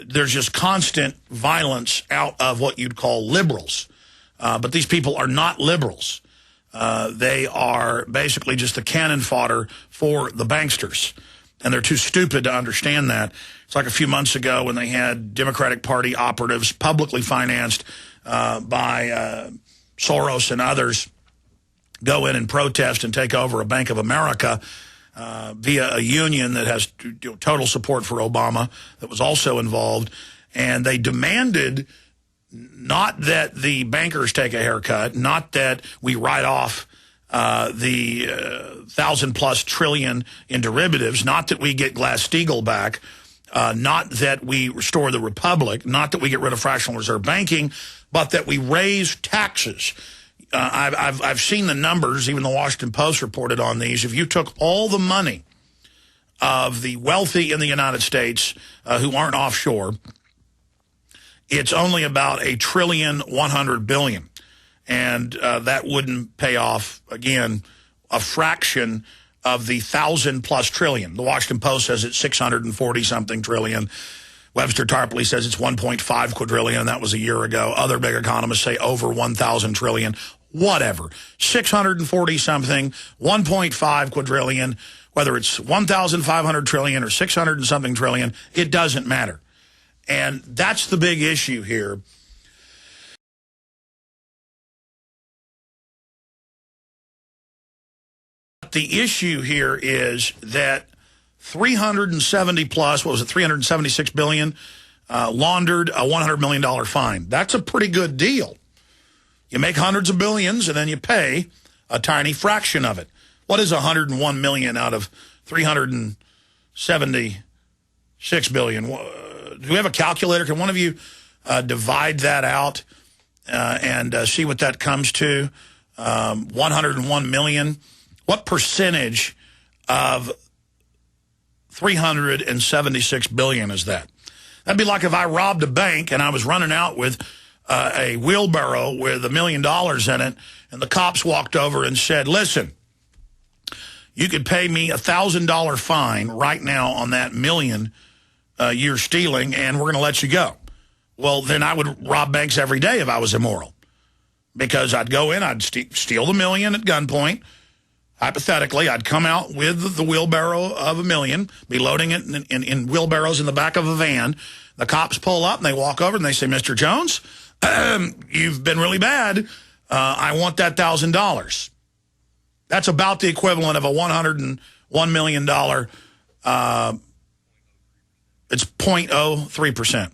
there's just constant violence out of what you'd call liberals. But these people are not liberals. They are basically just the cannon fodder for the banksters. And they're too stupid to understand that. It's like a few months ago when they had Democratic Party operatives publicly financed by Soros and others go in and protest and take over a Bank of America via a union that has total support for Obama that was also involved. And they demanded not that the bankers take a haircut, not that we write off the 1,000+ trillion in derivatives, not that we get Glass-Steagall back, not that we restore the republic, not that we get rid of fractional reserve banking, but that we raise taxes. I've seen the numbers. Even the Washington Post reported on these. If you took all the money of the wealthy in the United States who aren't offshore, it's only about $1.1 trillion. And that wouldn't pay off, again, a fraction of the 1,000+ trillion. The Washington Post says it's 640-something trillion. Webster Tarpley says it's 1.5 quadrillion, and that was a year ago. Other big economists say over 1,000 trillion. Whatever. 640-something, 1.5 quadrillion, whether it's 1,500 trillion or 600-something trillion, it doesn't matter. And that's the big issue here. The issue here is that 370 plus, what was it, 376 billion, laundered a $100 million fine. That's a pretty good deal. You make hundreds of billions and then you pay a tiny fraction of it. What is 101 million out of 376 billion? Do we have a calculator? Can one of you divide that out and see what that comes to? 101 million. What percentage of 376 billion is that? That'd be like if I robbed a bank and I was running out with a wheelbarrow with $1 million in it, and the cops walked over and said, listen, you could pay me $1,000 fine right now on that million you're stealing, and we're going to let you go. Well, then I would rob banks every day if I was immoral, because I'd go in, I'd steal the million at gunpoint. Hypothetically, I'd come out with the wheelbarrow of $1 million, be loading it in wheelbarrows in the back of a van. The cops pull up, and they walk over, and they say, Mr. Jones, you've been really bad. I want that $1,000. That's about the equivalent of a $101 million. It's 0.03%.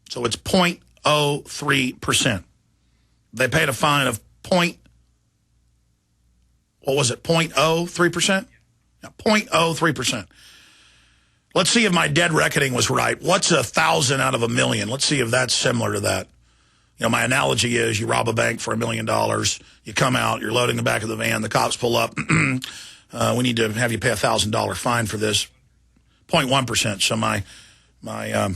So it's 0.03%. They paid a fine of what was it, 0.03%? Yeah, 0.03%. Let's see if my dead reckoning was right. What's 1,000 out of a million? Let's see if that's similar to that. You know, my analogy is you rob a bank for $1 million. You come out, you're loading the back of the van. The cops pull up. We need to have you pay a $1,000 fine for this. 0.1%. So my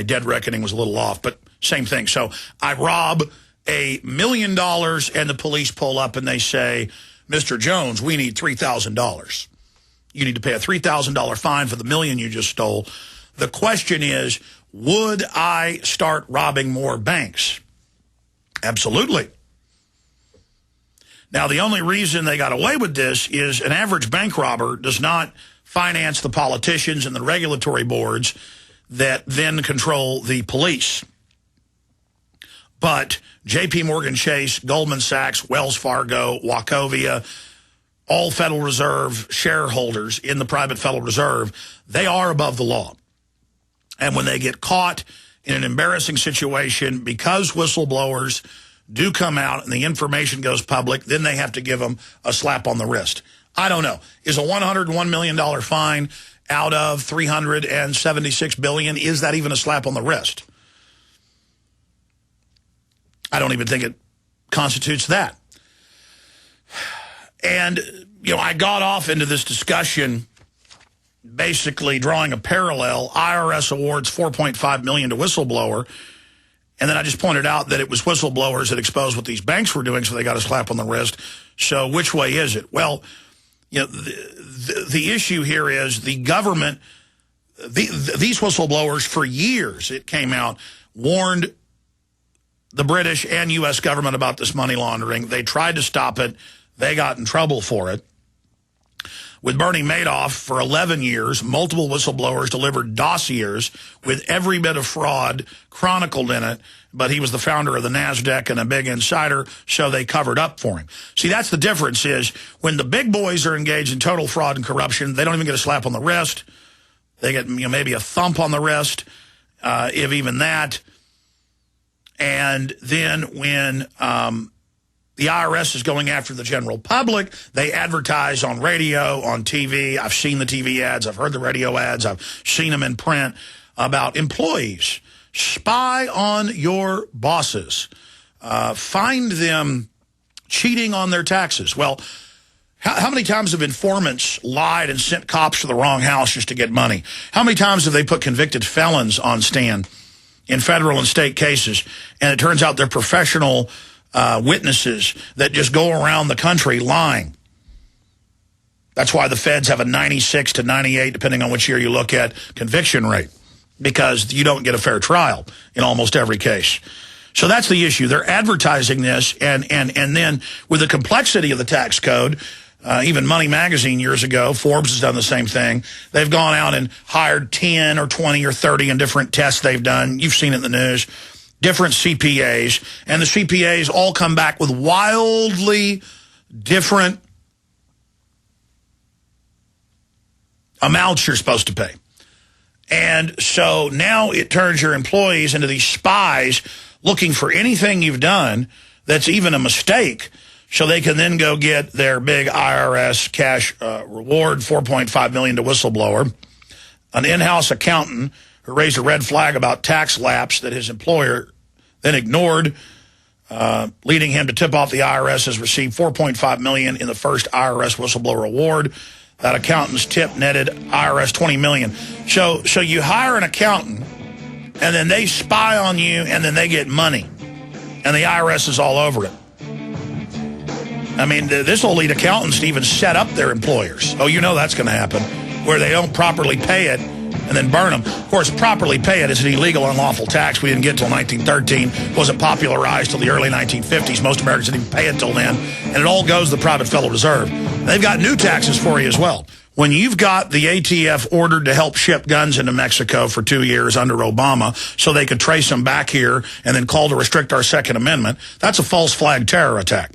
dead reckoning was a little off, but same thing. So I rob $1 million, and the police pull up and they say, Mr. Jones, we need $3,000. You need to pay a $3,000 fine for the million you just stole. The question is, would I start robbing more banks? Absolutely. Now, the only reason they got away with this is an average bank robber does not finance the politicians and the regulatory boards that then control the police. But J.P. Morgan Chase, Goldman Sachs, Wells Fargo, Wachovia, all Federal Reserve shareholders in the private Federal Reserve, they are above the law. And when they get caught in an embarrassing situation, because whistleblowers do come out and the information goes public, then they have to give them a slap on the wrist. I don't know. Is a $101 million fine out of $376 billion, is that even a slap on the wrist? I don't even think it constitutes that. And, you know, I got off into this discussion basically drawing a parallel. IRS awards $4.5 million to whistleblower. And then I just pointed out that it was whistleblowers that exposed what these banks were doing, so they got a slap on the wrist. So which way is it? Well, you know, the issue here is the government these whistleblowers, for years, it came out, warned the British and U.S. government about this money laundering. They tried to stop it. They got in trouble for it. With Bernie Madoff, for 11 years, multiple whistleblowers delivered dossiers with every bit of fraud chronicled in it, but he was the founder of the NASDAQ and a big insider, so they covered up for him. See, that's the difference is when the big boys are engaged in total fraud and corruption, they don't even get a slap on the wrist. They get maybe a thump on the wrist, if even that. And then when the IRS is going after the general public, they advertise on radio, on TV. I've seen the TV ads. I've heard the radio ads. I've seen them in print about employees. Spy on your bosses. Find them cheating on their taxes. Well, how many times have informants lied and sent cops to the wrong house just to get money? How many times have they put convicted felons on stand in federal and state cases, and it turns out they're professional witnesses that just go around the country lying? That's why the feds have a 96 to 98, depending on which year you look at, conviction rate, because you don't get a fair trial in almost every case. So that's the issue. They're advertising this, and then with the complexity of the tax code, even Money Magazine years ago, Forbes has done the same thing. They've gone out and hired 10 or 20 or 30 in different tests they've done. You've seen it in the news. Different CPAs. And the CPAs all come back with wildly different amounts you're supposed to pay. And so now it turns your employees into these spies looking for anything you've done that's even a mistake, so they can then go get their big IRS cash reward, $4.5 million to whistleblower. An in-house accountant who raised a red flag about tax lapse that his employer then ignored, leading him to tip off the IRS, has received $4.5 million in the first IRS whistleblower award. That accountant's tip netted IRS $20 million. So you hire an accountant, and then they spy on you, and then they get money. And the IRS is all over it. I mean, this will lead accountants to even set up their employers. Oh, you know that's going to happen, where they don't properly pay it and then burn them. Of course, properly pay it is an illegal, unlawful tax. We didn't get till 1913. Wasn't popularized till the early 1950s. Most Americans didn't even pay it till then. And it all goes to the private Federal Reserve. They've got new taxes for you as well. When you've got the ATF ordered to help ship guns into Mexico for 2 years under Obama so they could trace them back here and then call to restrict our Second Amendment, that's a false flag terror attack.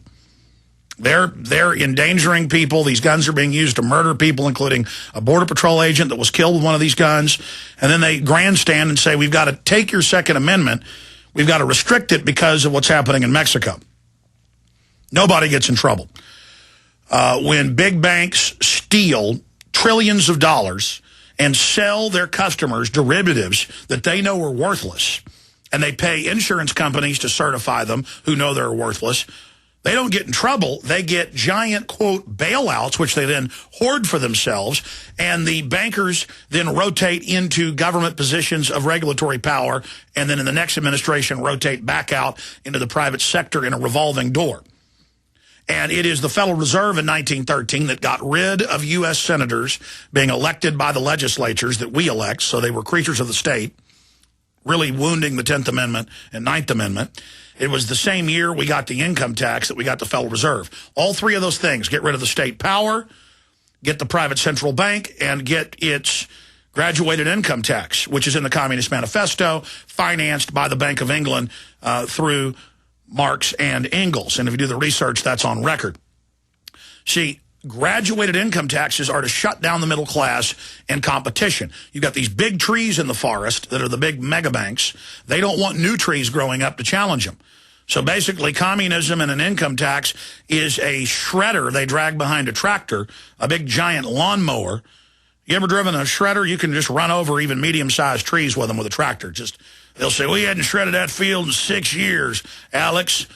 They're endangering people. These guns are being used to murder people, including a Border Patrol agent that was killed with one of these guns. And then they grandstand and say, we've got to take your Second Amendment. We've got to restrict it because of what's happening in Mexico. Nobody gets in trouble. When big banks steal trillions of dollars and sell their customers derivatives that they know are worthless, and they pay insurance companies to certify them who know they're worthless, they don't get in trouble. They get giant, quote, bailouts, which they then hoard for themselves, and the bankers then rotate into government positions of regulatory power, and then in the next administration rotate back out into the private sector in a revolving door. And it is the Federal Reserve in 1913 that got rid of U.S. senators being elected by the legislatures that we elect, so they were creatures of the state, really wounding the 10th Amendment and 9th Amendment. It was the same year we got the income tax that we got the Federal Reserve. All three of those things, get rid of the state power, get the private central bank, and get its graduated income tax, which is in the Communist Manifesto, financed by the Bank of England through Marx and Engels. And if you do the research, that's on record. See, graduated income taxes are to shut down the middle class and competition. You've got these big trees in the forest that are the big mega banks. They don't want new trees growing up to challenge them. So basically, communism and an income tax is a shredder they drag behind a tractor, a big giant lawnmower. You ever driven a shredder? You can just run over even medium-sized trees with them with a tractor. They'll say, we hadn't shredded that field in 6 years, Alex.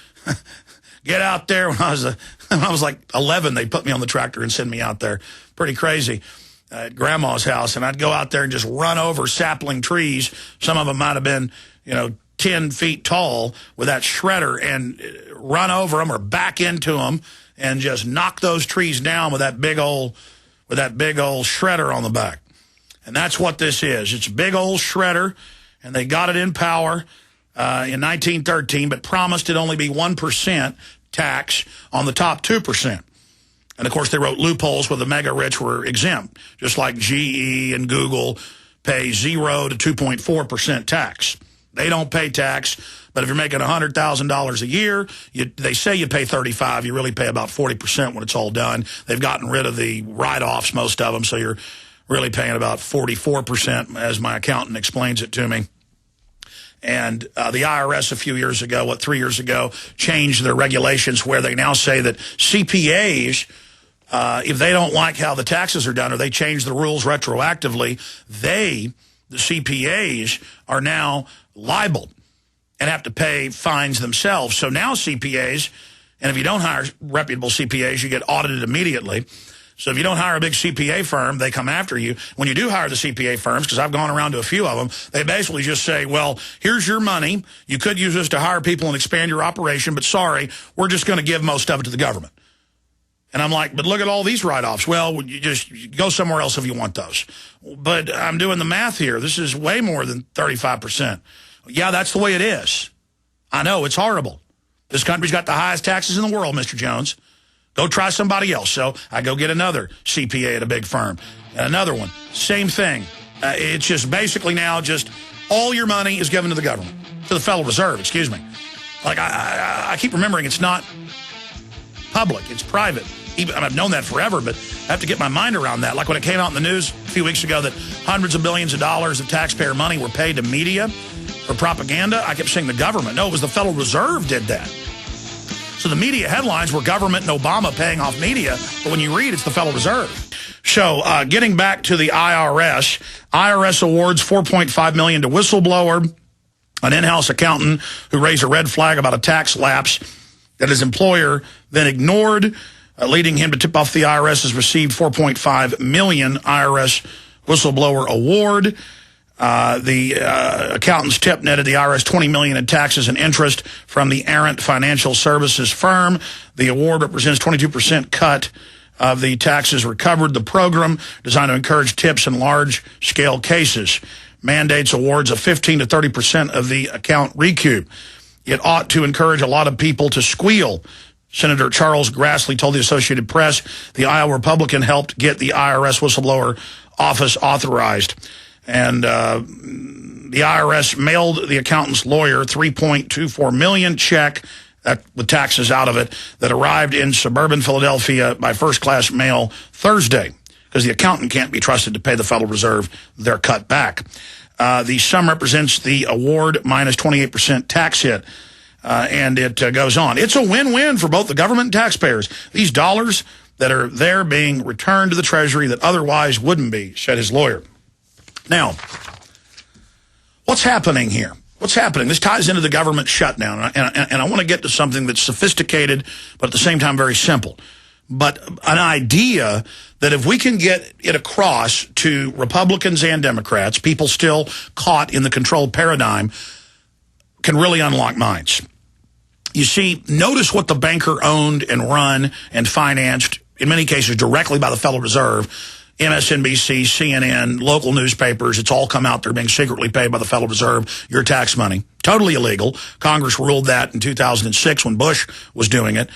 Get out there. When I was like 11, they'd put me on the tractor and send me out there. Pretty crazy. At Grandma's house, and I'd go out there and just run over sapling trees. Some of them might have been, 10 feet tall with that shredder, and run over them or back into them and just knock those trees down with that big old shredder on the back. And that's what this is. It's a big old shredder, and they got it in power in 1913, but promised it'd only be 1% tax on the top 2%. And, of course, they wrote loopholes where the mega-rich were exempt, just like GE and Google pay 0 to 2.4% tax. They don't pay tax, but if you're making $100,000 a year, they say you pay 35. You really pay about 40% when it's all done. They've gotten rid of the write-offs, most of them, so you're really paying about 44%, as my accountant explains it to me. And the IRS a few years ago, 3 years ago, changed their regulations where they now say that CPAs, if they don't like how the taxes are done or they change the rules retroactively, the CPAs, are now liable and have to pay fines themselves. So now CPAs, and if you don't hire reputable CPAs, you get audited immediately. So if you don't hire a big CPA firm, they come after you. When you do hire the CPA firms, because I've gone around to a few of them, they basically just say, well, here's your money. You could use this to hire people and expand your operation, but sorry, we're just going to give most of it to the government. And I'm like, but look at all these write-offs. Well, you go somewhere else if you want those. But I'm doing the math here. This is way more than 35%. Yeah, that's the way it is. I know, it's horrible. This country's got the highest taxes in the world, Mr. Jones. Go try somebody else. So I go get another CPA at a big firm. And another one. Same thing. It's just basically now just all your money is given to the government. To the Federal Reserve, excuse me. Like, I keep remembering it's not public. It's private. I've known that forever, but I have to get my mind around that. Like when it came out in the news a few weeks ago that hundreds of billions of dollars of taxpayer money were paid to media for propaganda, I kept saying the government. No, it was the Federal Reserve did that. So the media headlines were government and Obama paying off media, but when you read, it's the Federal Reserve. So getting back to the IRS awards $4.5 million to whistleblower, an in-house accountant who raised a red flag about a tax lapse that his employer then ignored, leading him to tip off the IRS, has received $4.5 million IRS whistleblower award. The accountant's tip netted the IRS $20 million in taxes and interest from the errant financial services firm. The award represents 22% cut of the taxes recovered. The program, designed to encourage tips in large-scale cases, mandates awards of 15 to 30% of the account recoup. It ought to encourage a lot of people to squeal. Senator Charles Grassley told the Associated Press the Iowa Republican helped get the IRS whistleblower office authorized. And the IRS mailed the accountant's lawyer $3.24 million check with taxes out of it that arrived in suburban Philadelphia by first-class mail Thursday, because the accountant can't be trusted to pay the Federal Reserve their cut back. The sum represents the award minus 28% tax hit. And it goes on. It's a win-win for both the government and taxpayers. These dollars that are there being returned to the Treasury that otherwise wouldn't be, said his lawyer. Now, what's happening here? What's happening? This ties into the government shutdown, and I want to get to something that's sophisticated, but at the same time very simple. But an idea that if we can get it across to Republicans and Democrats, people still caught in the controlled paradigm, can really unlock minds. You see, notice what the banker owned and run and financed, in many cases directly by the Federal Reserve, MSNBC, CNN, local newspapers, it's all come out. They're being secretly paid by the Federal Reserve, your tax money. Totally illegal. Congress ruled that in 2006 when Bush was doing it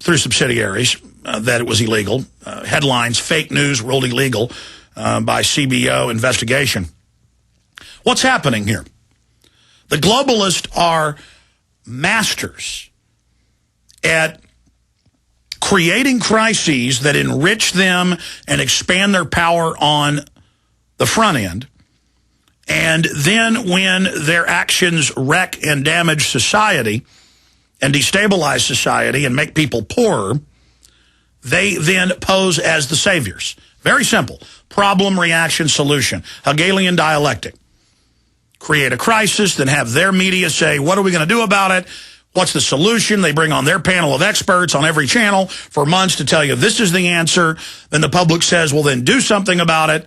through subsidiaries, that it was illegal. Headlines, fake news ruled illegal by CBO investigation. What's happening here? The globalists are masters at creating crises that enrich them and expand their power on the front end. And then when their actions wreck and damage society and destabilize society and make people poorer, they then pose as the saviors. Very simple. Problem, reaction, solution. Hegelian dialectic. Create a crisis, then have their media say, what are we going to do about it? What's the solution? They bring on their panel of experts on every channel for months to tell you this is the answer. Then the public says, well, then do something about it.